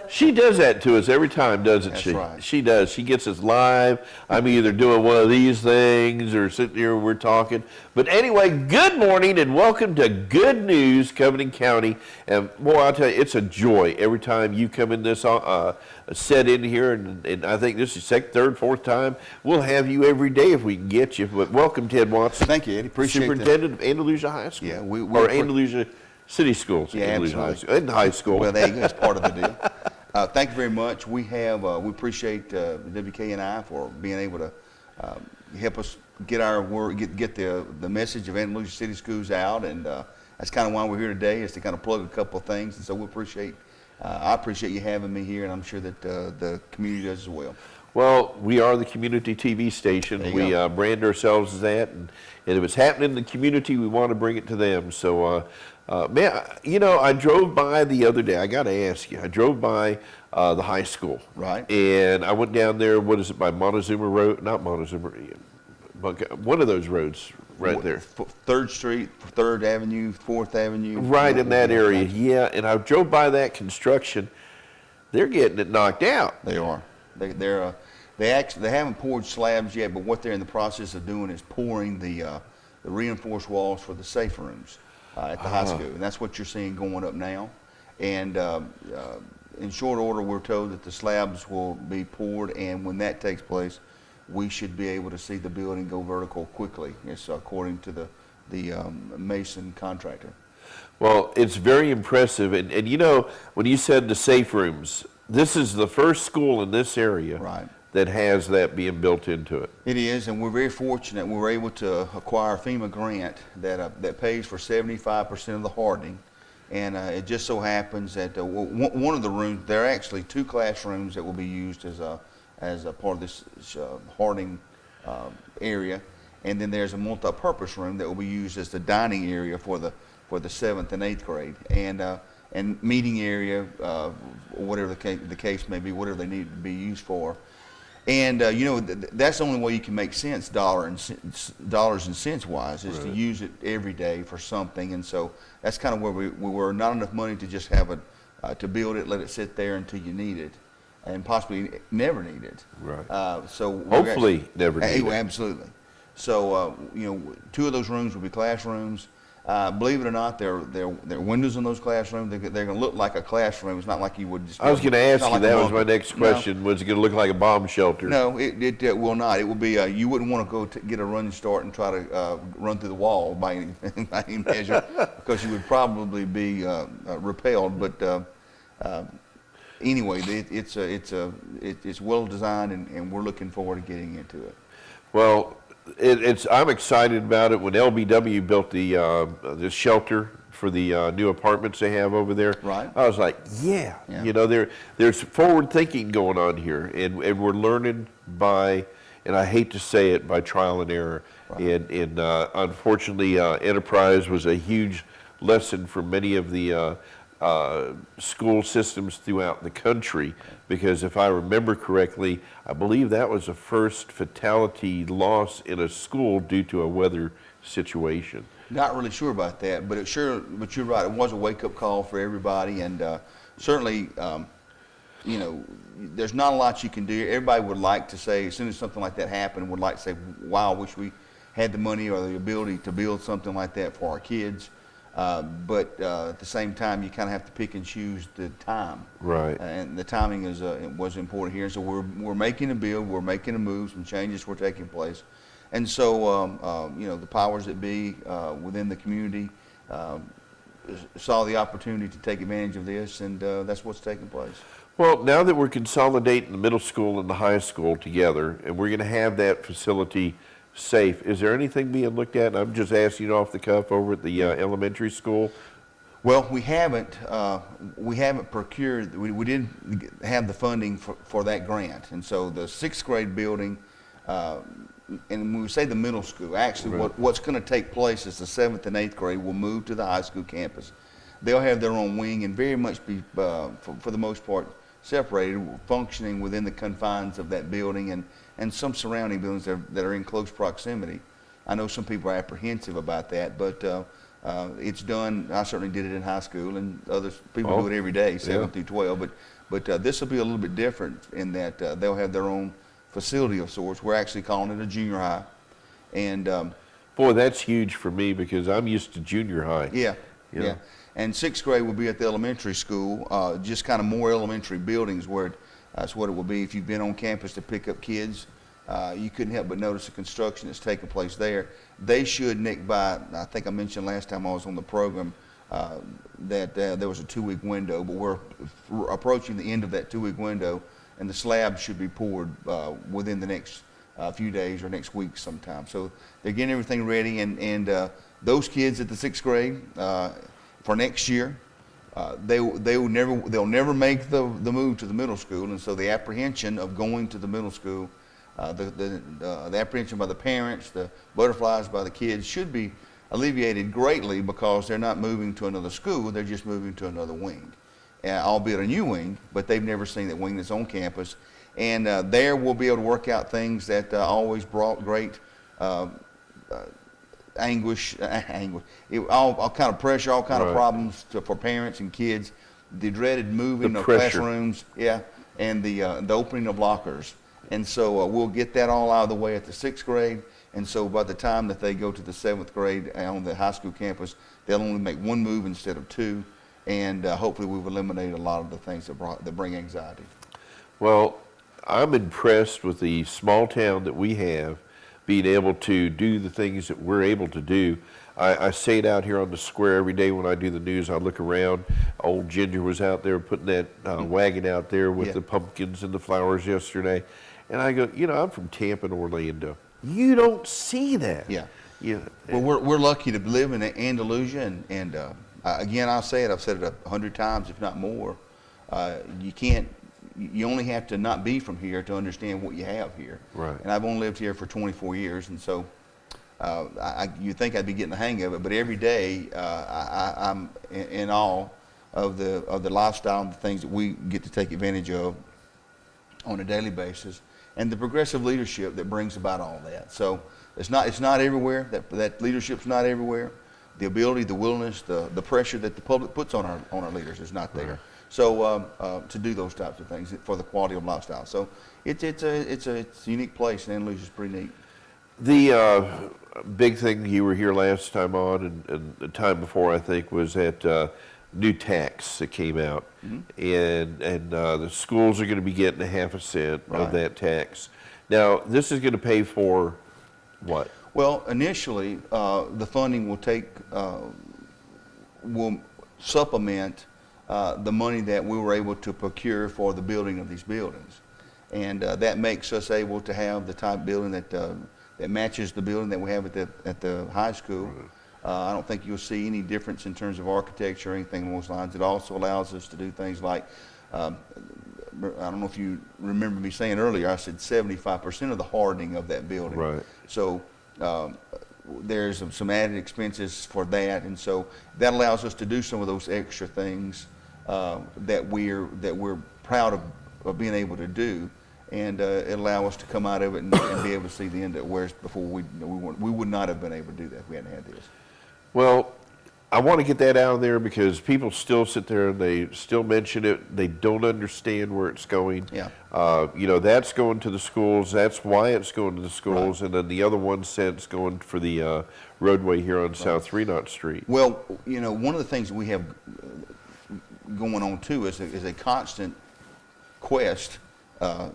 She does that to us every time, doesn't That's she? right. She does. She gets us live. I'm either doing one of these things or sitting here and we're talking. But anyway, good morning and welcome to Good News Covington County. And boy, I'll tell you, it's a joy every time you come in this set in here. And I think this is second, third, fourth time. We'll have you every day if we can get you. But welcome, Ted Watson. Thank you, Eddie. Appreciate Superintendent of Andalusia High School. Yeah, or Andalusia City Schools. Yeah, Andalusia absolutely. And high school. Well, there you go. That's part of the deal. Thank you very much. We appreciate WKNI for being able to help us get our word, get the message of Andalusia City Schools out, and that's kind of why we're here today, is to kind of plug a couple of things. And so we appreciate, I appreciate you having me here, and I'm sure that the community does as well. Well, we are the community TV station. We brand ourselves as that, and if it's happening in the community, we want to bring it to them. So, man, you know, I drove by the other day. I got to ask you. I drove by the high school. Right. And I went down there, what is it, by Montezuma Road? Not Montezuma, but one of those roads right there. 3rd Street, 3rd Avenue, 4th Avenue. Right in that area, yeah. And I drove by that construction. They're getting it knocked out. They are. They haven't poured slabs yet, but what they're in the process of doing is pouring the reinforced walls for the safe rooms at the high school, and that's what you're seeing going up now. And in short order, we're told that the slabs will be poured, and when that takes place, we should be able to see the building go vertical quickly. It's according to the mason contractor. Well, it's very impressive, and you know, when you said the safe rooms, this is the first school in this area that has that being built into it. It is, and we're very fortunate. We were able to acquire a FEMA grant that pays for 75% of the hardening, and it just so happens that one of the rooms, there are actually 2 classrooms that will be used as a part of this hardening area, and then there's a multi-purpose room that will be used as the dining area for the 7th and 8th grade, and meeting area, whatever the case may be, whatever they need to be used for. And you know, that's the only way you can make sense dollars and cents wise, is to use it every day for something. And so that's kind of where we were. Not enough money to just have to build it, let it sit there until you need it, and possibly never need it. Right. So hopefully never need it. Absolutely. So you know, 2 of those rooms will be classrooms. Believe it or not, there are windows in those classrooms. They're going to look like a classroom. It's not like you would just. I was going to ask you, that was my next question. No. Was it going to look like a bomb shelter? No, it will not. It will be. You wouldn't want to go get a running start and try to run through the wall by any measure, because you would probably be repelled. But anyway, it's well designed, and we're looking forward to getting into it. Well, I'm excited about it. When LBW built the shelter for the new apartments they have over there, I was like, yeah. You know, there's forward thinking going on here, and we're learning by, and I hate to say it, by trial and error. And unfortunately, Enterprise was a huge lesson for many of the school systems throughout the country, because if I remember correctly, I believe that was the first fatality loss in a school due to a weather situation. Not really sure about that, but but you're right. It was a wake-up call for everybody, and certainly, you know, there's not a lot you can do. Everybody would like to say, as soon as something like that happened, would like to say, "Wow, I wish we had the money or the ability to build something like that for our kids." But at the same time, you kind of have to pick and choose the time. Right. And the timing was important here. So we're making a build, we're making a move, some changes were taking place. And so, you know, the powers that be within the community saw the opportunity to take advantage of this, and that's what's taking place. Well, now that we're consolidating the middle school and the high school together, and we're going to have that facility safe, is there anything being looked at? I'm just asking you off the cuff over at the elementary school. Well, we haven't procured. We didn't have the funding for that grant, and so the 6th grade building, and when we say the middle school, actually what's going to take place is the 7th and 8th grade will move to the high school campus. They'll have their own wing and very much be, for the most part, separated, functioning within the confines of that building and some surrounding buildings that are in close proximity. I know some people are apprehensive about that, but It's done. I certainly did it in high school, and other people do it every day, 7 through 12. But this will be a little bit different in that they'll have their own facility of sorts. We're actually calling it a junior high, and boy, that's huge for me because I'm used to junior high. Yeah. And 6th grade will be at the elementary school, just kind of more elementary buildings where that's what it will be. If you've been on campus to pick up kids, you couldn't help but notice the construction that's taking place there. They should nick by, I think I mentioned last time I was on the program that there was a 2-week window, but we're approaching the end of that 2-week window, and the slab should be poured within the next few days or next week sometime. So they're getting everything ready, and those kids at the 6th grade for next year, they'll never make the move to the middle school, and so the apprehension of going to the middle school, the apprehension by the parents, the butterflies by the kids should be alleviated greatly because they're not moving to another school, they're just moving to another wing, albeit a new wing, but they've never seen that wing that's on campus. And there we'll be able to work out things that always brought great anguish, all kind of pressure, all kind of problems for parents and kids. The dreaded moving of classrooms, and the opening of lockers. And so we'll get that all out of the way at the 6th grade. And so by the time that they go to the 7th grade on the high school campus, they'll only make one move instead of two. And hopefully we've eliminated a lot of the things that bring anxiety. Well, I'm impressed with the small town that we have, being able to do the things that we're able to do. I say it out here on the square every day when I do the news. I look around. Old Ginger was out there putting that wagon out there with the pumpkins and the flowers yesterday. And I go, I'm from Tampa and Orlando. You don't see that. Well, we're lucky to live in Andalusia, and again, I'll say it. I've said it 100 times, if not more. You only have to not be from here to understand what you have here. Right. And I've only lived here for 24 years, and so you'd think I'd be getting the hang of it. But every day, I'm in awe of the lifestyle and the things that we get to take advantage of on a daily basis, and the progressive leadership that brings about all that. So it's not everywhere. That leadership's not everywhere. The ability, the willingness, the pressure that the public puts on our leaders is not there. So to do those types of things for the quality of lifestyle. So it's a unique place, and Andalusia's pretty neat. The big thing you were here last time on, and the time before I think, was that new tax that came out, and the schools are going to be getting a half a cent of that tax. Now this is going to pay for what? Well, initially the funding will supplement the money that we were able to procure for the building of these buildings, and that makes us able to have the type of building that matches the building that we have at the high school. I don't think you'll see any difference in terms of architecture or anything along those lines. It also allows us to do things like, I don't know if you remember me saying earlier, I said 75% of the hardening of that building. Right. So there's some added expenses for that, and so that allows us to do some of those extra things that we're proud of being able to do, and it allow us to come out of it and be able to see the end of it, whereas before we would not have been able to do that if we hadn't had this. Well, I want to get that out there because people still sit there and they still mention it. They don't understand where it's going. Yeah. That's going to the schools. That's why it's going to the schools. Right. And then the other 1 cent's going for the roadway here on South Three-Knot Street. Well, one of the things we have going on too is a constant quest or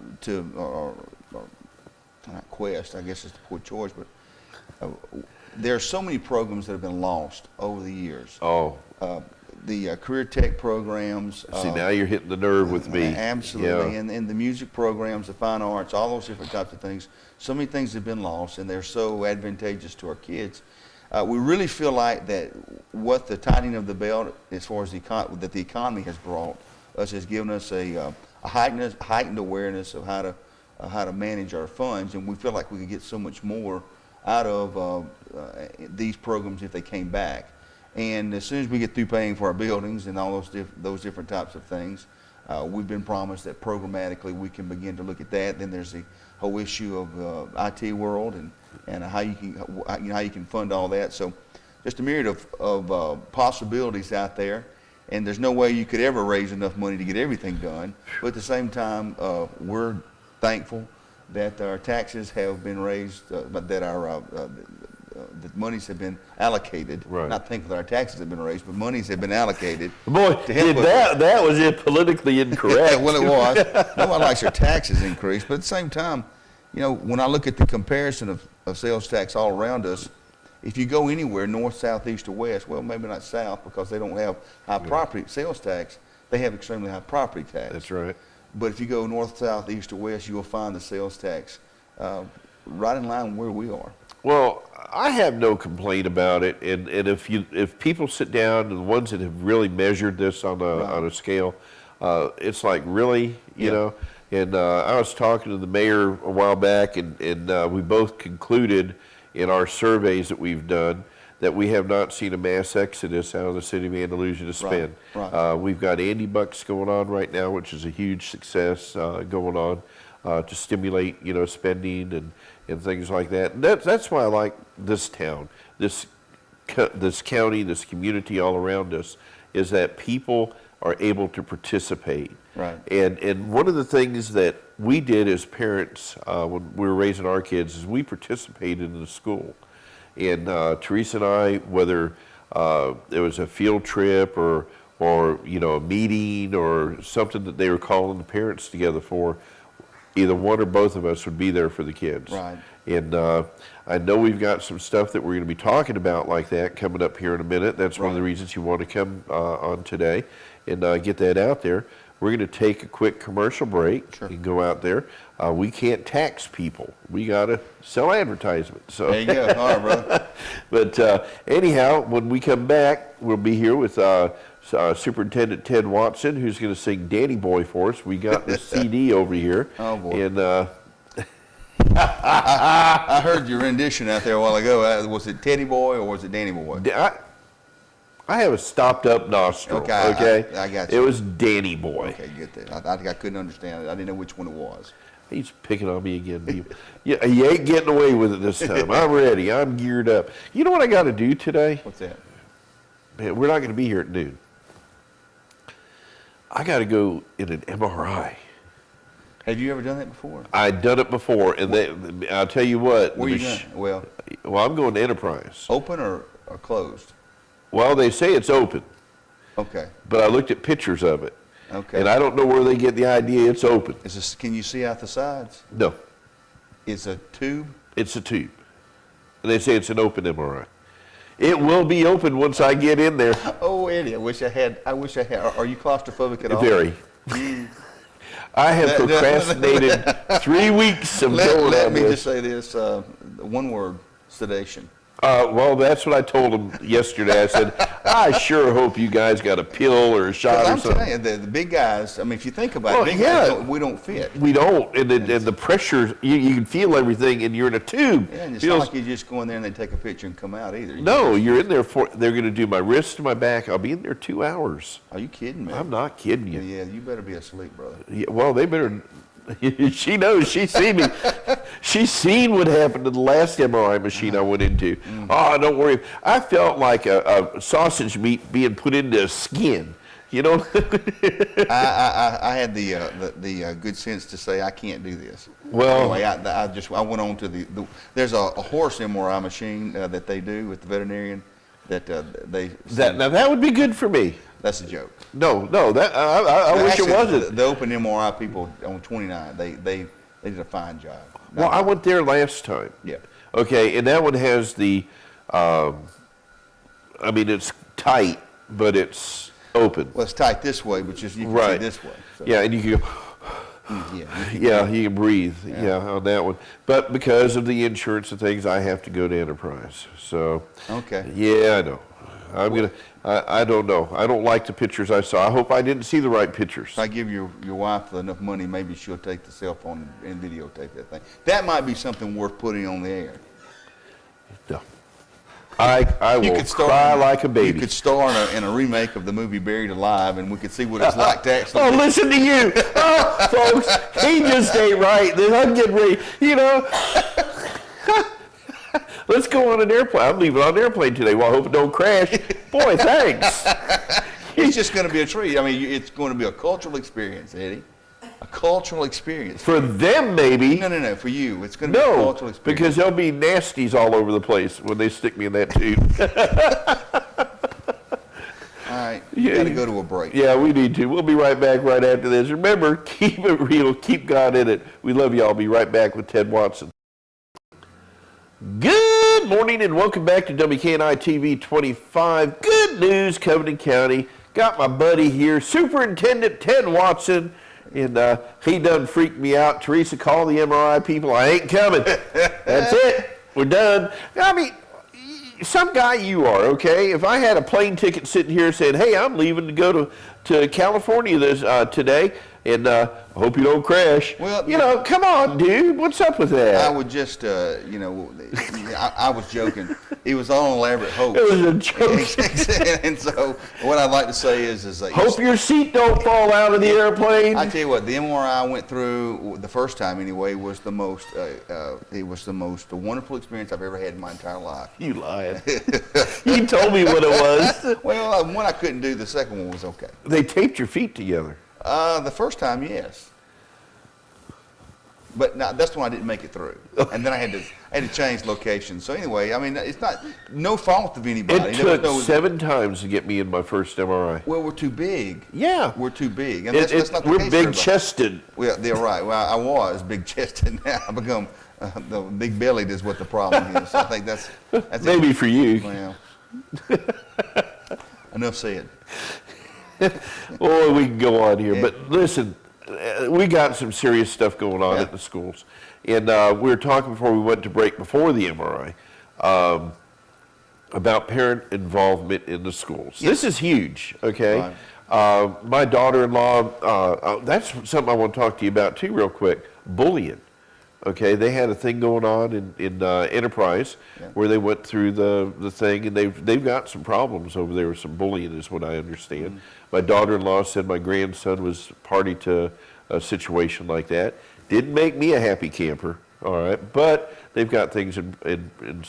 not quest, I guess it's the poor choice, but there are so many programs that have been lost over the years. The career tech programs. See, now you're hitting the nerve with me. Absolutely, and the music programs, the fine arts, all those different types of things. So many things have been lost, and they're so advantageous to our kids. We really feel like that what the tightening of the belt, as far as that the economy has brought us, has given us a heightened awareness of how to manage our funds, and we feel like we could get so much more out of these programs if they came back. And as soon as we get through paying for our buildings and all those different types of things, we've been promised that programmatically we can begin to look at that. Then there's the whole issue of IT world and how you can fund all that. So just a myriad of possibilities out there. And there's no way you could ever raise enough money to get everything done. But at the same time, we're thankful that our taxes have been raised, but that our the monies have been allocated. Right. Not thankful that our taxes have been raised, but monies have been allocated. Boy, that was politically incorrect. Yeah, well, it was. Nobody likes their taxes increased, but at the same time, you know, when I look at the comparison of sales tax all around us, if you go anywhere, north, south, east, or west, well, maybe not south because they don't have high property sales tax. They have extremely high property tax. That's right. But if you go north, south, east, or west, you will find the sales tax right in line where we are. Well, I have no complaint about it, and if people sit down, and the ones that have really measured this on a scale, it's like really, you know. And I was talking to the mayor a while back, and we both concluded in our surveys that we've done that we have not seen a mass exodus out of the city of Andalusia to spend. Right. We've got Andy Bucks going on right now, which is a huge success going on to stimulate, you know, spending and things like that. And that's why I like this town, this county, this community all around us, is that people are able to participate. Right. And one of the things that we did as parents when we were raising our kids is we participated in the school. And Teresa and I, whether it was a field trip or you know, a meeting or something that they were calling the parents together for, either one or both of us would be there for the kids. Right. And I know we've got some stuff that we're going to be talking about like that coming up here in a minute. That's one of the reasons you want to come on today and get that out there. We're going to take a quick commercial break and go out there. We can't tax people. We got to sell advertisements. So. There you go. All right, brother. But anyhow, when we come back, we'll be here with Superintendent Ted Watson, who's going to sing Danny Boy for us. We got the CD over here. Oh, boy. And I heard your rendition out there a while ago. Was it Teddy Boy or was it Danny Boy? I have a stopped up nostril. Okay. I got you. It was Danny Boy. Okay, get that. I couldn't understand it. I didn't know which one it was. He's picking on me again. Yeah, he ain't getting away with it this time. I'm ready. I'm geared up. You know what I got to do today? What's that? Man, we're not going to be here at noon. I got to go in an MRI. Have you ever done that before? I've done it before, and I'll tell you what. Where are you going? Well, I'm going to Enterprise. Open or closed? Well, they say it's open. Okay. But I looked at pictures of it. Okay. And I don't know where they get the idea it's open. Can you see out the sides? No. It's a tube? It's a tube. And they say it's an open MRI. It will be open once I get in there. Oh, Eddie, I wish I had. Are you claustrophobic at all? Very. I have procrastinated 3 weeks of going on Let me this. just say this, one word, sedation. Well, that's what I told them yesterday. I said, I sure hope you guys got a pill or a shot or something. I'm telling you, the big guys, I mean, if you think about it, guys, we don't fit. We don't. And the pressure, you can feel everything, and you're in a tube. Yeah, and it's not like you just go in there and they take a picture and come out either. You're in there they're going to do my wrist and my back. I'll be in there 2 hours. Are you kidding me? I'm not kidding you. Yeah, you better be asleep, brother. Yeah, well, they better. She knows. She's seen me. She's seen what happened to the last MRI machine I went into. Oh, don't worry. I felt like a sausage meat being put into a skin. You know. I had the good sense to say I can't do this. Well, anyway, I went on to there's a horse MRI machine that they do with the veterinarian that now that would be good for me. That's a joke. No, that I wish it wasn't. The open MRI people on 29, they did a fine job. Well, I went there last time. Yeah. Okay, and that one has the, I mean, it's tight, but it's open. Well, it's tight this way, but you can see this way. So. Yeah, and you can go. You can breathe. Yeah, on that one. But because of the insurance and things, I have to go to Enterprise. So. Okay. Yeah, I know. I don't know. I don't like the pictures I saw. I hope I didn't see the right pictures. If I give your wife enough money, maybe she'll take the cell phone and videotape that thing. That might be something worth putting on the air. No. I will cry like a baby. You could star in a remake of the movie Buried Alive, and we could see what it's like to actually. Oh, listen to you. Oh, folks, he just ain't right. Then I'm getting ready. You know, Let's go on an airplane. I'm leaving on an airplane today. Well, I hope it don't crash. Boy, thanks. It's just going to be a treat. I mean, it's going to be a cultural experience, Eddie. A cultural experience. For them, maybe. No. For you, it's going to be a cultural experience. Because there'll be nasties all over the place when they stick me in that tube. All right, you got to go to a break. Yeah, we need to. We'll be right back right after this. Remember, keep it real, keep God in it. We love you all. Be right back with Ted Watson. Good morning and welcome back to WKNI TV 25. Good news, Covington County. Got my buddy here, Superintendent Ted Watson, and he done freaked me out. Teresa, call the MRI people. I ain't coming. That's it. We're done. I mean, some guy you are, okay? If I had a plane ticket sitting here saying, hey, I'm leaving to go to California today, and I hope you don't crash. Well, you know, come on, dude. What's up with that? I would just, you know, I was joking. It was all an elaborate hoax. It was a joke. And so what I'd like to say is hope your seat don't fall out of the airplane. I tell you what, the MRI I went through the first time anyway was the most, it was the most wonderful experience I've ever had in my entire life. You lying. You told me what it was. Well, one I couldn't do, the second one was okay. They taped your feet together. The first time, yes. But no, that's when I didn't make it through, and then I had to change locations. So anyway, I mean, it's not no fault of anybody. It took 7 times to get me in my first MRI. Well, we're too big. Yeah, we're too big, and that's not the we're case. We're big-chested. Well, they're right. Well, I was big-chested. Now I become the big-bellied is what the problem is. So I think that's maybe for you. Well, enough said. Well, we can go on here, but listen. We got some serious stuff going on at the schools. And we were talking before we went to break before the MRI about parent involvement in the schools. Yes. This is huge, okay? Right. My daughter-in-law, that's something I want to talk to you about too real quick, bullying. Okay, they had a thing going on in Enterprise where they went through the thing, and they've got some problems over there with some bullying is what I understand. Mm-hmm. My daughter-in-law said my grandson was party to a situation like that. Didn't make me a happy camper, all right, but they've got things in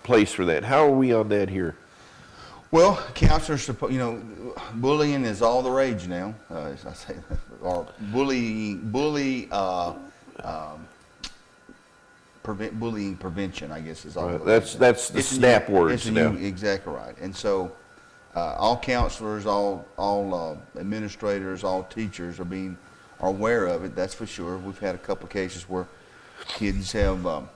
place for that. How are we on that here? Well, counselors, you know, bullying is all the rage now. As I say, or bullying prevention, I guess, is all. Right. That's the snap words now. Exactly right. And so, all counselors, all administrators, all teachers are aware of it. That's for sure. We've had a couple of cases where kids have, have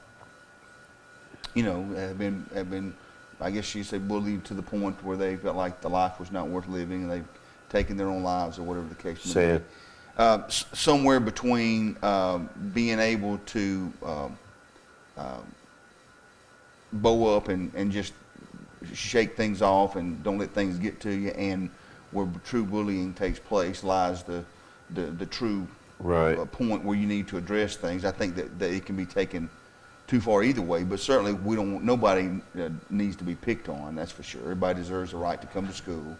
been, I guess you say, bullied to the point where they felt like the life was not worth living, and they've taken their own lives, or whatever the case may be. Somewhere between being able to bow up and just shake things off and don't let things get to you, and where true bullying takes place lies the true point where you need to address things. I think that it can be taken too far either way, but certainly nobody needs to be picked on, that's for sure. Everybody deserves the right to come to school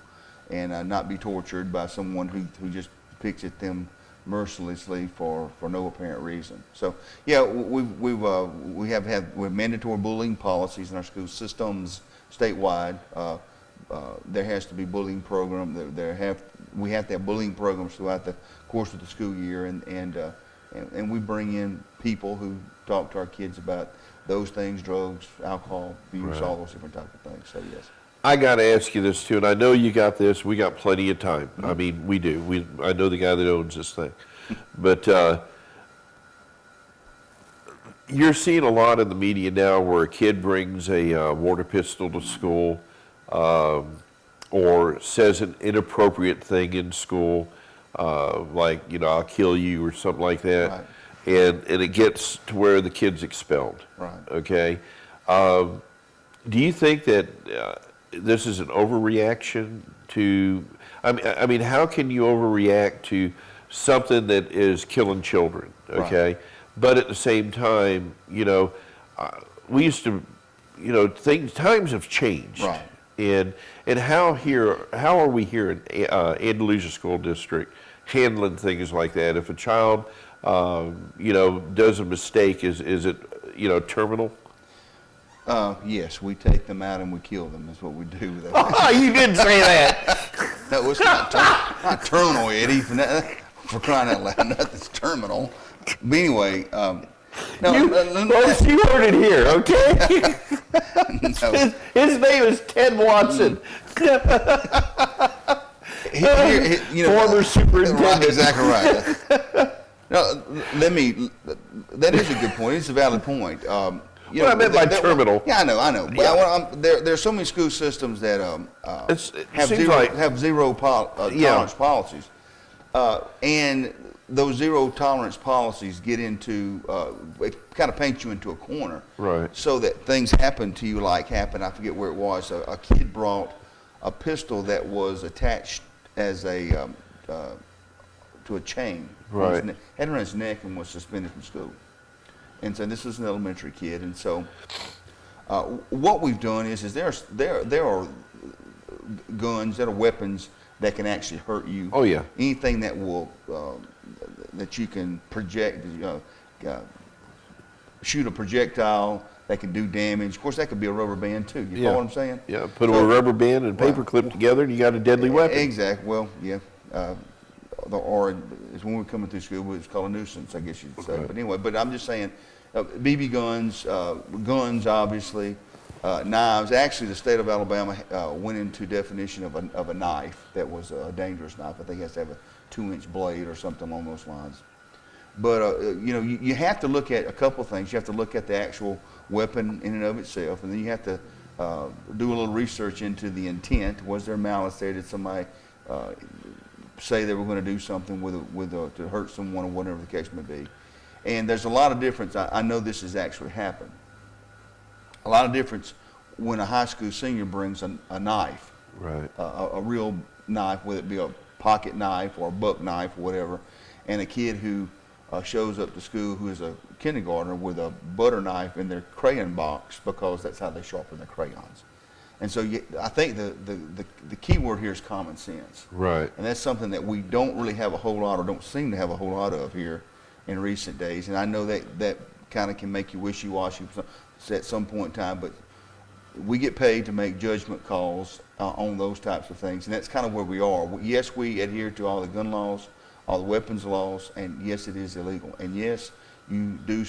and not be tortured by someone who just picks at them mercilessly for no apparent reason. So yeah, we have mandatory bullying policies in our school systems statewide. There has to be bullying program. We have to have bullying programs throughout the course of the school year, and we bring in people who talk to our kids about those things: drugs, alcohol abuse, all those different types of things. So yes. I got to ask you this too, and I know you got this. We got plenty of time. Mm-hmm. I mean, we do. I know the guy that owns this thing, but you're seeing a lot in the media now where a kid brings a water pistol to school, or says an inappropriate thing in school, like I'll kill you or something like that, right. and it gets to where the kid's expelled. Right. Okay. Do you think that this is an overreaction to? I mean, how can you overreact to something that is killing children? Okay, right. But at the same time, we used to, times have changed, right? And how are we here in Andalusia School District handling things like that? If a child, does a mistake, is it terminal? Yes, we take them out and we kill them. That's what we do with that. Oh, you didn't say that. No, it's not terminal, Eddie. For crying out loud, nothing's terminal. But anyway, folks, you heard it here, okay? No. His name is Ted Watson. Former superintendent. Right, exactly right. No, that is a good point. It's a valid point. What I meant by terminal. Yeah, I know. Yeah. Well, there are so many school systems that have zero tolerance policies. And those zero tolerance policies get into, it kind of paints you into a corner. Right. So that things happen to you like happened, I forget where it was, a kid brought a pistol that was attached as to a chain. Right. Had it around his neck and was suspended from school. And so this is an elementary kid. And so what we've done is there are guns, there are weapons that can actually hurt you. Oh, yeah. Anything that will, that you can project, shoot a projectile that can do damage. Of course, that could be a rubber band too. You follow what I'm saying? Yeah, put a rubber band and paper clip together and you got a deadly weapon. Exactly. Well, yeah. Or when we were coming through school, it was called a nuisance, I guess you'd say. But anyway, but I'm just saying, BB guns, guns obviously, knives. Actually, the state of Alabama went into definition of a knife that was a dangerous knife. I think it has to have a 2-inch blade or something along those lines. But you have to look at a couple of things. You have to look at the actual weapon in and of itself, and then you have to do a little research into the intent. Was there malice there? Did somebody say they were going to do something to hurt someone or whatever the case may be? And there's a lot of difference. I know this has actually happened. A lot of difference when a high school senior brings a knife, right? A real knife, whether it be a pocket knife or a buck knife or whatever, and a kid who shows up to school who is a kindergartner with a butter knife in their crayon box because that's how they sharpen their crayons. And so I think the key word here is common sense. Right. And that's something that we don't really have a whole lot, or don't seem to have a whole lot of here in recent days. And I know that kind of can make you wishy-washy at some point in time, but we get paid to make judgment calls on those types of things, and that's kind of where we are. Yes, we adhere to all the gun laws, all the weapons laws, and yes, it is illegal. And yes, you do,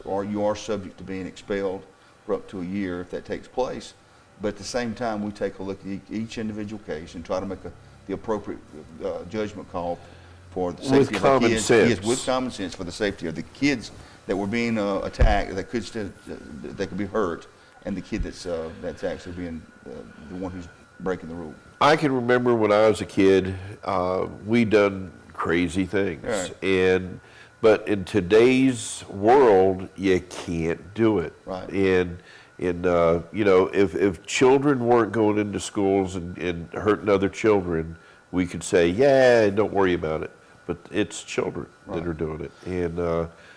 or you are subject to being expelled for up to a year if that takes place. But at the same time, we take a look at each individual case and try to make the appropriate judgment call for the safety of our kids. Yes, with common sense, for the safety of the kids that were being attacked, that could be hurt, and the kid that's actually being the one who's breaking the rule. I can remember when I was a kid, we done crazy things, right. But in today's world, you can't do it. Right. And if children weren't going into schools and hurting other children, we could say, yeah, don't worry about it. But it's children that are doing it. And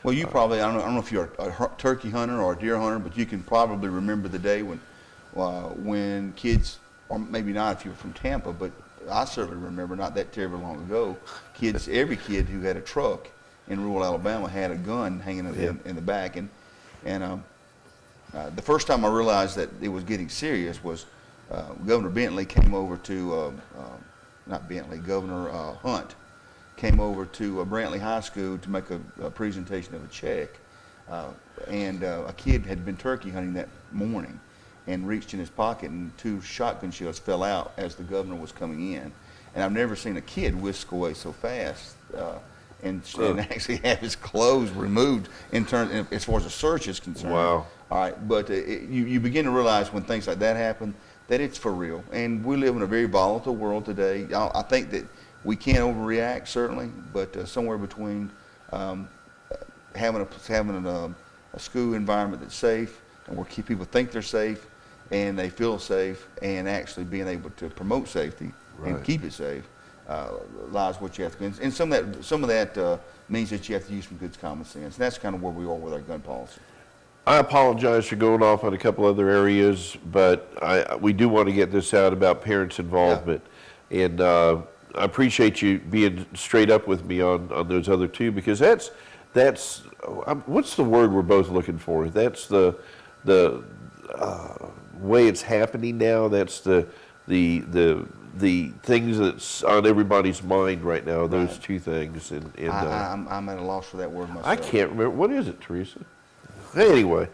well, you probably, I don't know if you're a turkey hunter or a deer hunter, but you can probably remember the day when kids, or maybe not if you were from Tampa, but I certainly remember not that terribly long ago, every kid who had a truck in rural Alabama had a gun hanging in the back. And the first time I realized that it was getting serious was Governor Bentley came over to, Governor Hunt came over to Brantley High School to make a presentation of a check. And a kid had been turkey hunting that morning and reached in his pocket, and 2 shotgun shells fell out as the governor was coming in. And I've never seen a kid whisk away so fast and actually have his clothes removed as far as a search is concerned. Wow. All right, but you begin to realize when things like that happen that it's for real. And we live in a very volatile world today. I think that we can't overreact, certainly, but somewhere between having a school environment that's safe and where people think they're safe and they feel safe, and actually being able to promote safety and keep it safe lies what you have to do. And some of that means that you have to use some good common sense. And that's kind of where we are with our gun policy. I apologize for going off on a couple other areas, but we do want to get this out about parents' involvement. Yeah. And I appreciate you being straight up with me on those other 2, because that's what's the word we're both looking for? That's the way it's happening now, that's the things that's on everybody's mind right now. Those two things. And I'm at a loss for that word myself. I can't remember. What is it, Teresa? Anyway,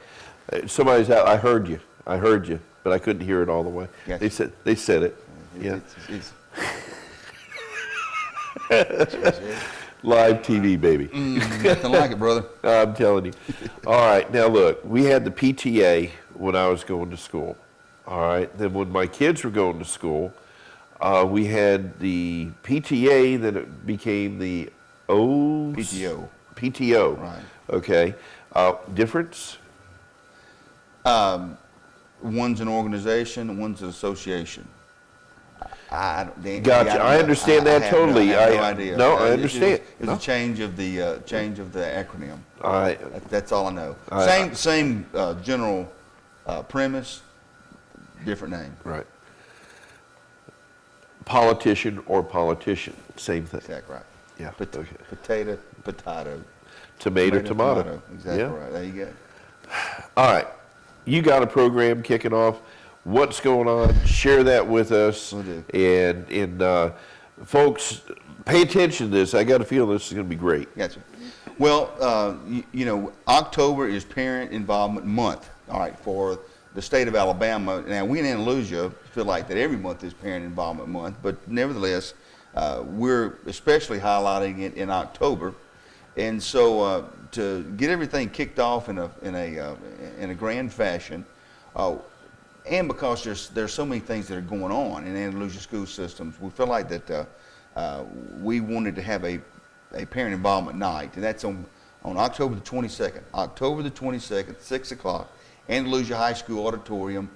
somebody's out. I heard you, but I couldn't hear it all the way. Gotcha. They said it. Yeah. Live TV, baby. Nothing like it, brother. I'm telling you. All right, now look, we had the PTA when I was going to school. All right, then when my kids were going to school, we had the PTA, then it became the PTO. PTO. Right. Okay. Difference? One's an organization, one's an association. Gotcha. I understand that totally. I have no idea. No, I understand. It was a change of the acronym. All right. That's all I know. Same general premise, different name. Right. Politician or politician, same thing. Exactly right. Yeah. Potato, potato. Tomato, tomato. Exactly right. There you go. All right. You got a program kicking off. What's going on? Share that with us. Will do. And folks, pay attention to this. I got a feeling this is going to be great. Gotcha. Well, October is Parent Involvement Month. All right, for the state of Alabama. Now, we in Andalusia feel like that every month is Parent Involvement Month, but nevertheless, we're especially highlighting it in October. And so, to get everything kicked off in a grand fashion, and because there's so many things that are going on in Andalusia school systems, we feel like that we wanted to have a parent involvement night, and that's on October the 22nd. October the 22nd, 6 o'clock, Andalusia High School auditorium.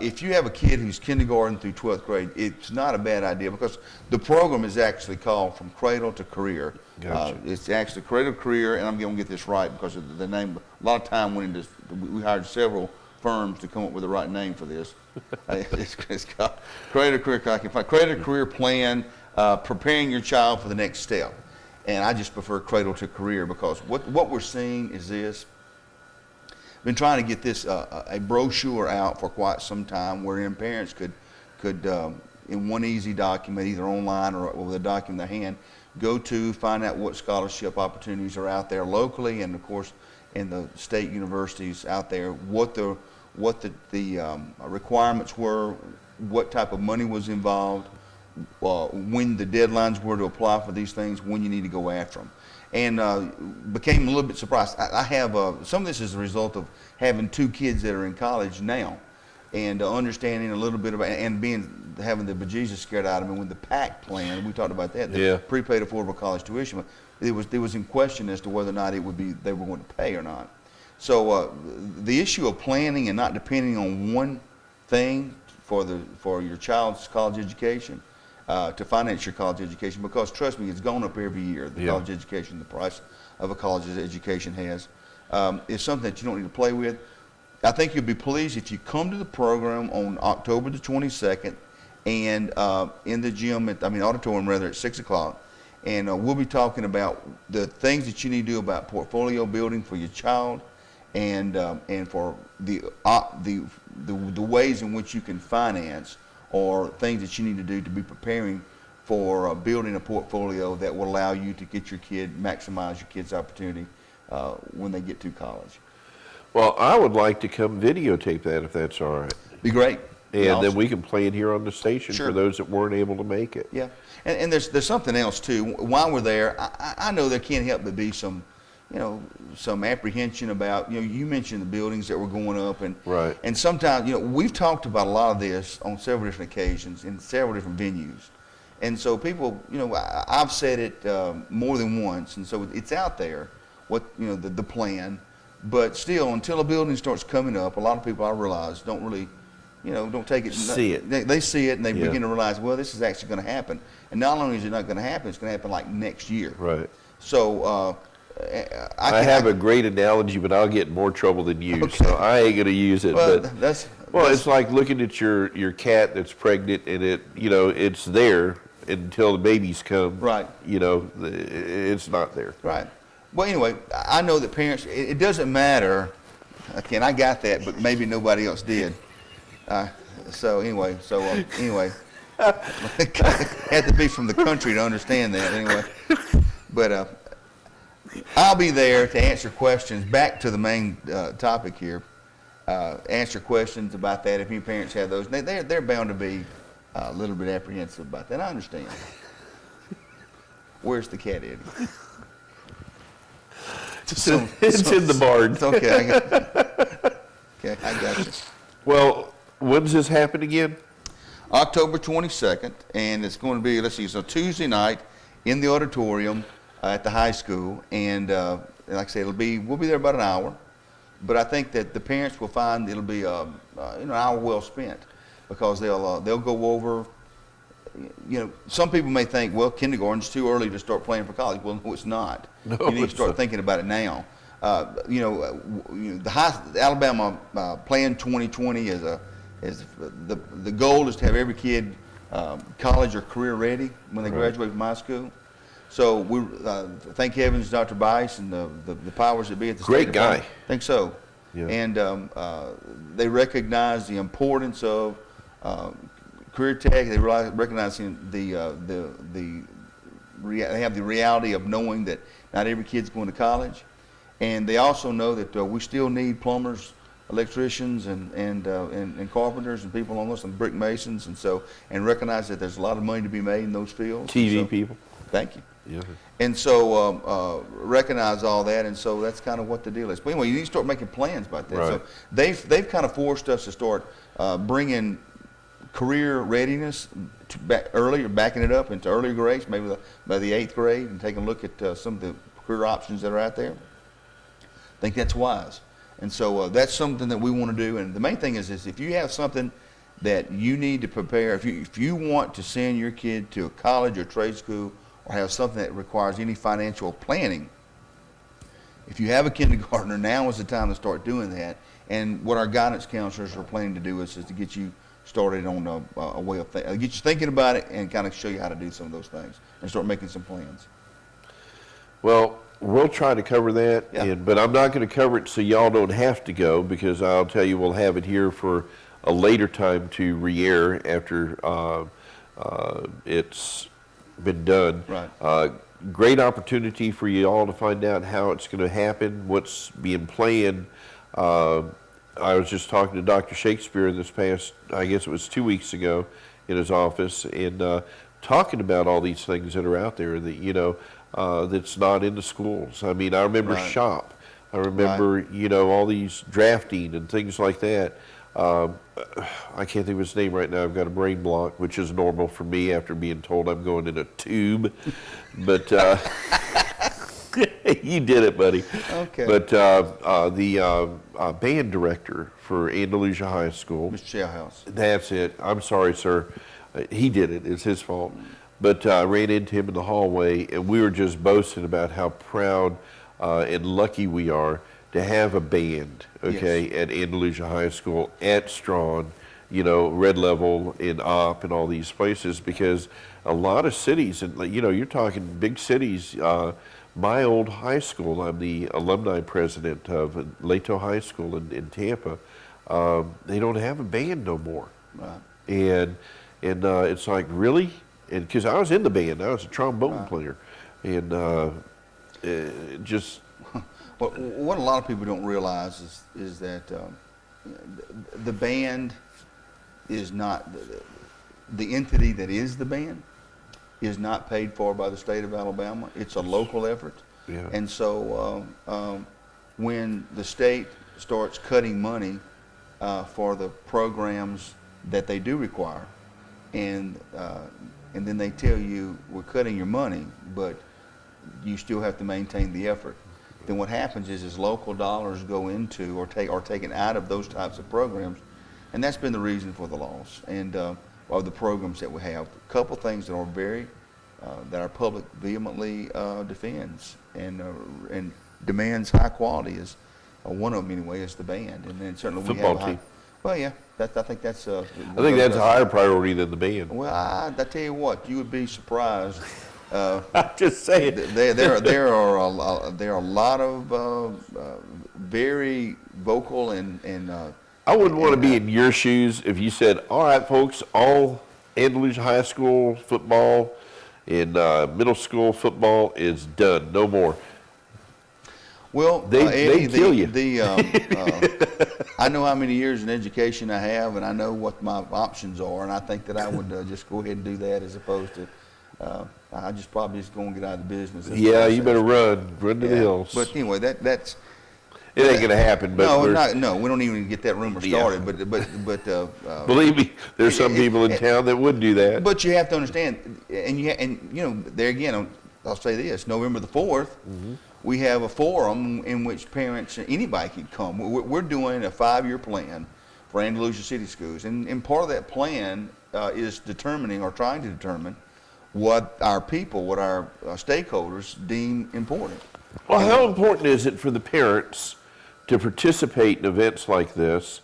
If you have a kid who's kindergarten through 12th grade, it's not a bad idea because the program is actually called From Cradle to Career. Gotcha. It's actually Cradle to Career, and I'm going to get this right because of the name. A lot of time went into. We hired several firms to come up with the right name for this. It's called Cradle to Career. Cradle to Career Plan, preparing your child for the next step. And I just prefer Cradle to Career because what we're seeing is this. Been trying to get this a brochure out for quite some time, wherein parents could in one easy document, either online or with a document in their hand, go to find out what scholarship opportunities are out there locally, and of course in the state universities out there, what the requirements were, what type of money was involved, when the deadlines were to apply for these things, when you need to go after them. And became a little bit surprised. I have some of this is a result of having two kids that are in college now, and understanding a little bit about and having the bejesus scared out of me when the PAC plan. We talked about that. The prepaid affordable college tuition. It was in question as to whether or not they were going to pay or not. So the issue of planning and not depending on one thing for your child's college education. To finance your college education, because trust me, it's gone up every year. The college education, the price of a college education is something that you don't need to play with. I think you'll be pleased if you come to the program on October the 22nd, and in the gym auditorium rather, at 6 o'clock, and we'll be talking about the things that you need to do about portfolio building for your child, and for the ways in which you can finance, or things that you need to do to be preparing for building a portfolio that will allow you to get maximize your kid's opportunity when they get to college. Well, I would like to come videotape that if that's all right. Be great. And then we can play it here on the station for those that weren't able to make it. Yeah, and there's something else too. While we're there, I know there can't help but be some apprehension about, you mentioned the buildings that were going up, and sometimes, we've talked about a lot of this on several different occasions in several different venues. And so people, I've said it more than once, and so it's out there, the plan, but still, until a building starts coming up, a lot of people, I realize, don't really, don't take it. See it. They see it, and they begin to realize, well, this is actually going to happen. And not only is it not going to happen, it's going to happen like next year. Right. So, I have a great analogy, but I'll get in more trouble than you, so I ain't going to use it. Well, it's like looking at your cat that's pregnant, and it's there until the babies come. Right. It's not there. Right. Well, anyway, I know that parents, it doesn't matter Again, I got that, but maybe nobody else did. So anyway, had to be from the country to understand that anyway. But I'll be there to answer questions. Back to the main topic here. Answer questions about that if any parents have those. They're bound to be a little bit apprehensive about that. I understand. Where's the cat, Eddie? It's in the barn. It's okay. I got you. Well, when does this happen again? October 22nd, and it's going to be, let's see, it's a Tuesday night in the auditorium at the high school, and like I say, we'll be there about an hour, but I think that the parents will find it'll be an hour well spent, because they'll go over. Some people may think, well, kindergarten's too early to start playing for college. Well, no, it's not. No, you need to start thinking about it now. The Alabama Plan 2020 is the goal is to have every kid college or career ready when they graduate from high school. So we thank heavens, Dr. Bice and the powers that be at the great state guy. I think so. Yeah. And they recognize the importance of career tech. They recognize they have the reality of knowing that not every kid's going to college, and they also know that we still need plumbers, electricians, and carpenters and people on this, and brick masons, and recognize that there's a lot of money to be made in those fields. TV people. Thank you. Yeah. And so recognize all that, and so that's kind of what the deal is. But anyway, you need to start making plans about that. Right. So they've kind of forced us to start bringing career readiness backing it up into earlier grades, maybe by the 8th grade, and taking a look at some of the career options that are out there. I think that's wise. And so that's something that we want to do. And the main thing is if you have something that you need to prepare, if you want to send your kid to a college or trade school, or have something that requires any financial planning, if you have a kindergartner, now is the time to start doing that. And what our guidance counselors are planning to do is to get you started on a way of get you thinking about it, and kind of show you how to do some of those things and start making some plans. Well, we'll try to cover that, yeah. But I'm not going to cover it so y'all don't have to go, because I'll tell you we'll have it here for a later time to re-air after it's been done. Right. Great opportunity for you all to find out how it's going to happen, what's being planned. I was just talking to Dr. Shakespeare this past, I guess it was 2 weeks ago, in his office, and talking about all these things that are out there that, that's not in the schools. I mean, I remember right. SHOP. I remember, all these drafting and things like that. I can't think of his name right now. I've got a brain block, which is normal for me after being told I'm going in a tube. But you did it, buddy. Okay. But the band director for Andalusia High School. Mr. Shellhouse. That's it. I'm sorry, sir. He did it. It's his fault. But I ran into him in the hallway, and we were just boasting about how proud and lucky we are to have a band, okay, yes. at Andalusia High School, at Strawn, Red Level, in Opp, and all these places, because a lot of cities, and you're talking big cities. My old high school, I'm the alumni president of Leto High School in Tampa. They don't have a band no more, right. and it's like, really? And because I was in the band, I was a trombone right. player, and just. Well, what a lot of people don't realize is that the band is not, the entity that is the band is not paid for by the state of Alabama. It's a local effort. Yeah. And so when the state starts cutting money for the programs that they do require, and then they tell you, we're cutting your money, but you still have to maintain the effort, then what happens is local dollars go into or taken out of those types of programs, and that's been the reason for the loss and of the programs that we have. A couple things that are that our public vehemently defends and demands high quality is one of them anyway is the band, and then certainly football we have team. Well, yeah, I think that's. I think that's a higher priority than the band. Well, I tell you what, you would be surprised. I'm just saying. There are a lot of very vocal and I wouldn't want to be in your shoes if you said, all right, folks, all Andalusia High School football and middle school football is done, no more. Well, they kill you. I know how many years in education I have, and I know what my options are, and I think that I would just go ahead and do that as opposed to I just probably just go and get out of the business. Yeah, you better run to the hills. But anyway, that's. It ain't gonna happen. But no, we don't even get that rumor started. Yeah. But believe me, there's some people in town that would do that. But you have to understand, and you know, there again, I'll say this: November the 4th, we have a forum in which parents, anybody can come. We're doing a 5-year plan for Andalusia City Schools, and part of that plan is determining or trying to determine what our people, what our stakeholders deem important. Well, how important is it for the parents to participate in events like this?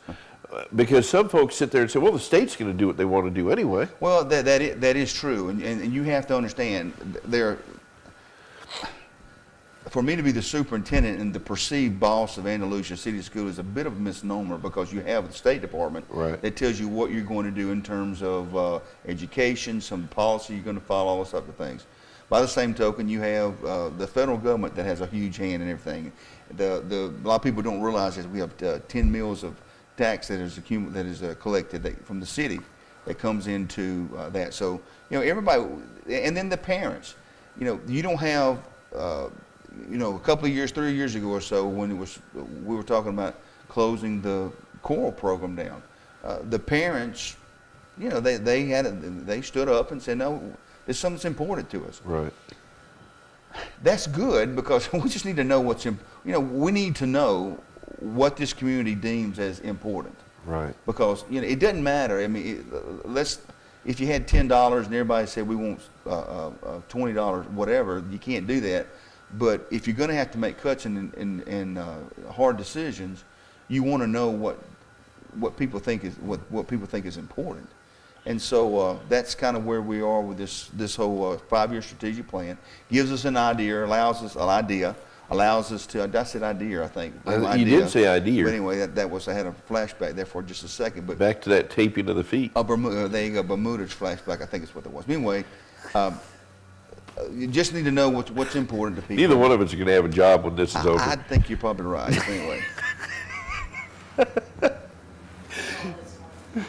Because some folks sit there and say, well, the state's going to do what they want to do anyway. Well, that is true. And you have to understand, for me to be the superintendent and the perceived boss of Andalusia City School is a bit of a misnomer, because you have the State Department that tells you what you're going to do in terms of education, some policy you're going to follow, all those type of things. By the same token, you have the federal government that has a huge hand in everything. A lot of people don't realize that we have 10 mills of tax that is collected from the city that comes into that. So, you know, everybody, and then the parents. You know, you don't have, you know, a couple of years, 3 years ago or so, when we were talking about closing the choral program down. The parents, you know, they stood up and said, no, it's something that's important to us. Right. That's good, because we just need to know we need to know what this community deems as important. Right. Because, you know, it doesn't matter. I mean, if you had $10 and everybody said we want $20, whatever, you can't do that. But if you're going to have to make cuts and hard decisions, you want to know what people think is important. And so that's kind of where we are with this whole 5-year strategic plan. Gives us an idea, allows us to. I said idea, I think. You did say idea. But anyway, I had a flashback there for just a second. But back to that taping of the feet. Bermuda, there you go, Bermuda's flashback. I think is what it was. But anyway, you just need to know what's important to people. Neither one of us are going to have a job when this is over. I think you're probably right. Anyway.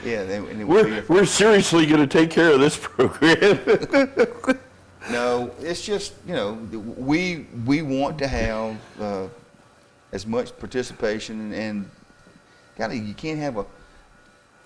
Yeah, we're seriously going to take care of this program. No, it's just, you know, we want to have as much participation, and you can't have a.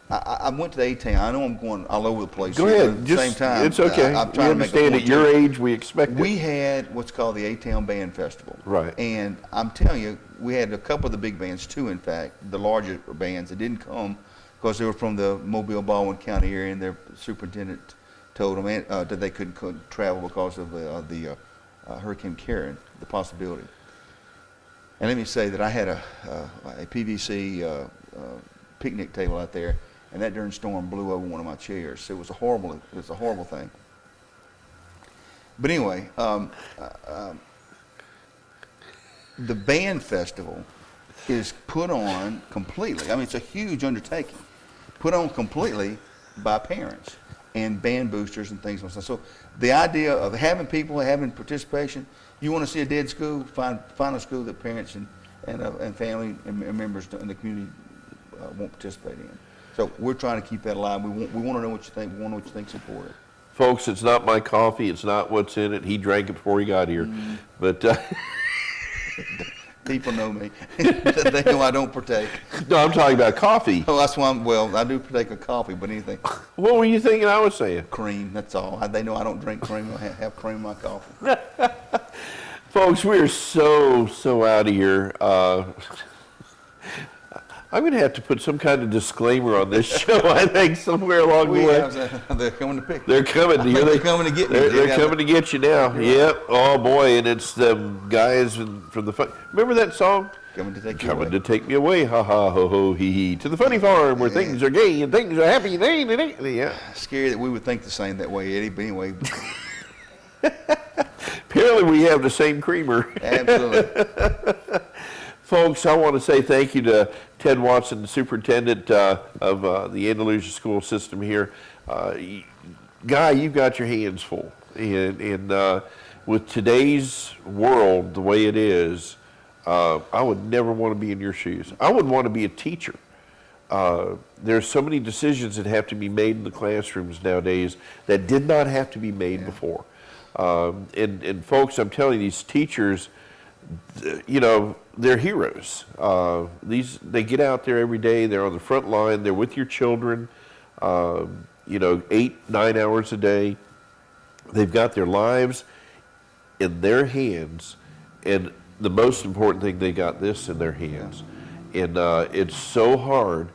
I went to the A-Town. I know I'm going all over the place. Go ahead. At the same time, it's okay. I'm trying to understand at your age we expect it. We had what's called the A-Town Band Festival. Right. And I'm telling you, we had a couple of the big bands, 2 in fact, the larger bands that didn't come because they were from the Mobile, Baldwin County area, and their superintendent told them that they couldn't travel because of the Hurricane Karen, the possibility. And let me say that I had a PVC picnic table out there, and that darn storm blew over one of my chairs. It was a horrible thing. But anyway, the band festival is put on completely. I mean, it's a huge undertaking, put on completely by parents and band boosters and things like that. So the idea of having people, having participation, you want to see a dead school, find a school that parents and family and members in the community won't participate in. So we're trying to keep that alive. We want to know what you think. We want to know what you think's important. Folks, it's not my coffee. It's not what's in it. He drank it before he got here. But people know me. They know I don't partake. No, I'm talking about coffee. Oh, that's why I do partake of coffee, but anything. What were you thinking I was saying? Cream, that's all. They know I don't drink cream. I have cream in my coffee. Folks, we're so out of here. I'm going to have to put some kind of disclaimer on this show, I think, somewhere along the way. They're coming to pick. They're coming. They're coming to get me. They're coming to get you now. Yep. Oh, boy. And it's the guys from the fun. Remember that song? Coming to take me away. Ha, ha, ho, ho, hee, hee. To the funny farm where things are gay and things are happy. Yeah. Scary that we would think the same that way, Eddie. But anyway. Apparently we have the same creamer. Absolutely. Folks, I want to say thank you to Ted Watson, the superintendent of the Andalusia school system here. Guy, you've got your hands full. And with today's world the way it is, I would never want to be in your shoes. I wouldn't want to be a teacher. There's so many decisions that have to be made in the classrooms nowadays that did not have to be made before. And folks, I'm telling you, these teachers, you know, they're heroes. They get out there every day. They're on the front line. They're with your children, you know, 8-9 hours a day. They've got their lives in their hands, and the most important thing, they got this in their hands. And it's so hard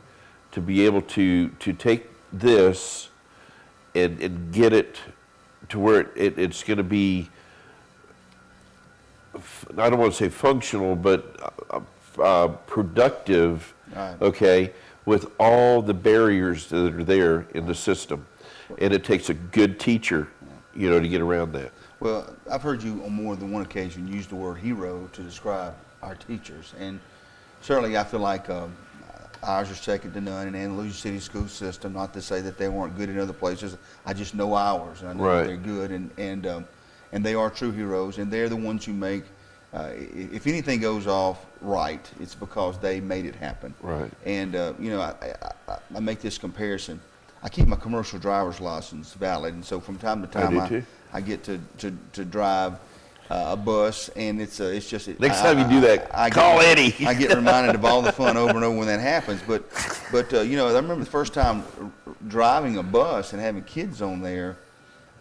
to be able to take this and get it to where it's going to be, I don't want to say functional, but productive, right. Okay, with all the barriers that are there in the system. And it takes a good teacher, you know, to get around that. Well, I've heard you on more than one occasion use the word hero to describe our teachers. And certainly I feel like ours are second to none in Andalusia City school system. Not to say that they weren't good in other places. I just know ours, and I know right. They're good, and they are true heroes, and they're the ones who make, if anything goes off right, it's because they made it happen. Right. And you know, I make this comparison. I keep my commercial driver's license valid, and so from time to time I get to drive a bus, and it's just next time you do that, call Eddie. I get reminded of all the fun over and over when that happens. But you know, I remember the first time driving a bus and having kids on there,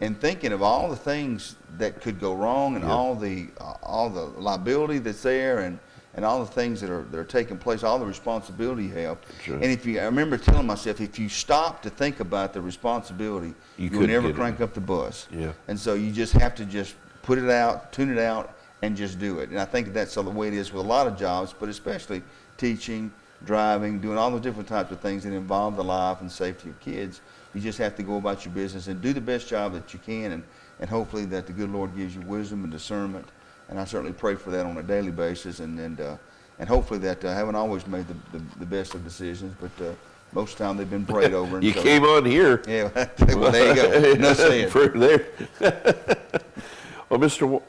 and thinking of all the things that could go wrong, and all the liability that's there, and all the things that are taking place, all the responsibility you have. Sure. And I remember telling myself, if you stop to think about the responsibility, you'll never crank up the bus. Yeah. And so you just have to just put it out, tune it out, and just do it. And I think that's the way it is with a lot of jobs, but especially teaching, driving, doing all the different types of things that involve the life and safety of kids. You just have to go about your business and do the best job that you can, and hopefully that the good Lord gives you wisdom and discernment. And I certainly pray for that on a daily basis, and hopefully that I haven't always made the best of decisions, but most of the time they've been prayed over. And you so, came on here. Yeah, well, there you go. No saying. There. Well, Mr.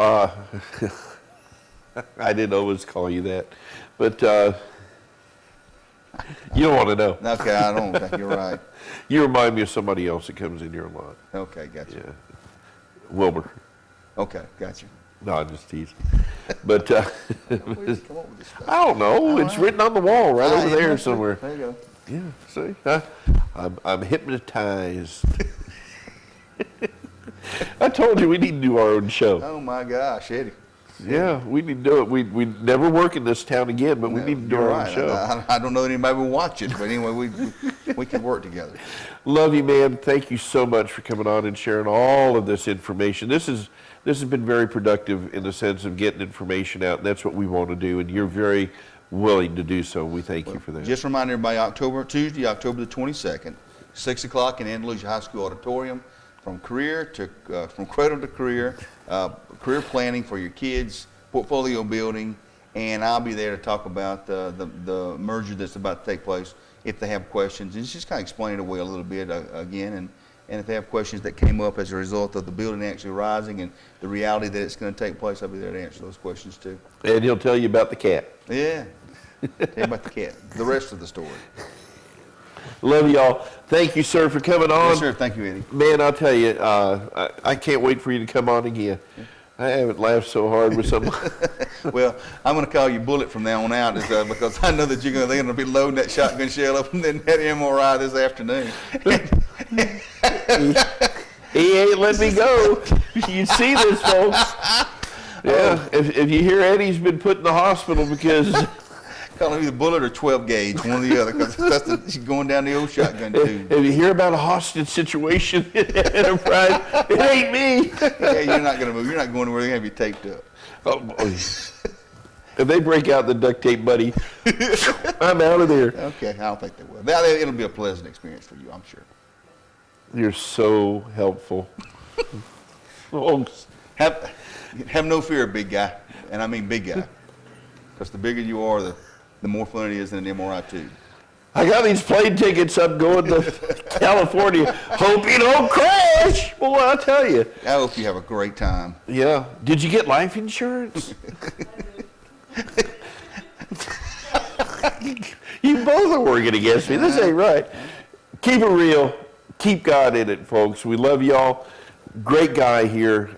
I didn't always call you that, but you don't want to know. Okay, I don't think you're right. You remind me of somebody else that comes in here a lot. Okay, gotcha. Yeah, Wilbur. Okay, gotcha. No, I'm just teasing. But where did you come up with this stuff? I don't know. It's written on the wall right over there somewhere. There you go. Yeah, see? I'm hypnotized. I told you we need to do our own show. Oh, my gosh, Eddie. Yeah, we need to do it. We never work in this town again, but we need to do our own show. I don't know that anybody will watch it, but anyway, we can work together. Love you, man. Thank you so much for coming on and sharing all of this information. This has been very productive in the sense of getting information out, and that's what we want to do, and you're very willing to do so. We thank you for that. Just remind everybody, Tuesday, October the 22nd, 6 o'clock in Andalusia High School Auditorium, from cradle to career, career planning for your kids, portfolio building, and I'll be there to talk about the merger that's about to take place if they have questions. And just kind of explain it away a little bit again, and if they have questions that came up as a result of the building actually rising and the reality that it's going to take place, I'll be there to answer those questions too. And he'll tell you about the cat. Yeah, tell you about the cat, the rest of the story. Love y'all. Thank you, sir, for coming on. Yes, sir. Thank you, Eddie. Man, I'll tell you, I can't wait for you to come on again. Yeah. I haven't laughed so hard with someone. Well, I'm going to call you Bullet from now on out because I know that they're going to be loading that shotgun shell up and then that MRI this afternoon. He ain't let me go. You see this, folks. Yeah, if you hear Eddie's been put in the hospital because... Call him either Bullet or 12 gauge, one or the other, because she's going down the old shotgun tube. If you hear about a hostage situation in Enterprise, it ain't me. Yeah, you're not going to move. You're not going to where they're going to be taped up. If they break out the duct tape, buddy, I'm out of there. Okay, I don't think they will. It'll be a pleasant experience for you, I'm sure. You're so helpful. Have no fear, big guy, and I mean big guy. because the bigger you are, the more fun it is in an MRI tube. I got these plane tickets up going to California. Hope you don't crash. Boy, I tell you. I hope you have a great time. Yeah. Did you get life insurance? You both are working against me. This ain't right. Keep it real. Keep God in it, folks. We love y'all. Great guy here.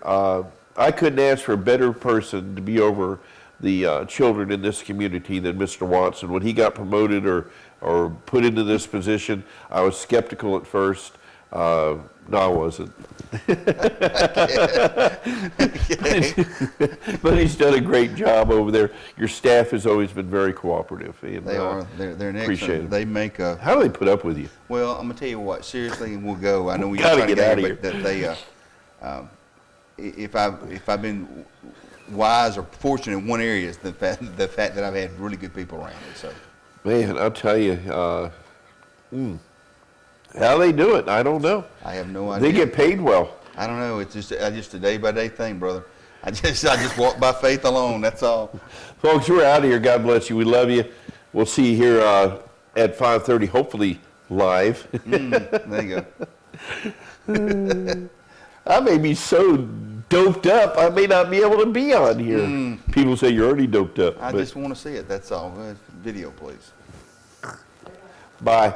I couldn't ask for a better person to be over the children in this community than Mr. Watson. When he got promoted or put into this position, I was skeptical at first. No, I wasn't. But he's done a great job over there. Your staff has always been very cooperative. And, they are. They're an appreciate excellent. They make a. How do they put up with you? Well, I'm gonna tell you what. Seriously, we'll go. I know we gotta get out of here. That they. If I've been wise or fortunate in one area, is the fact that I've had really good people around me. So. Man, I'll tell you. How they do it, I don't know. I have no idea. They get paid well. I don't know. It's just a day-by-day thing, brother. I just walk by faith alone. That's all. Folks, we're out of here. God bless you. We love you. We'll see you here at 5:30, hopefully live. There you go. I may be so doped up, I may not be able to be on here. People say you're already doped up. I just want to see it. That's all. Video, please. Bye.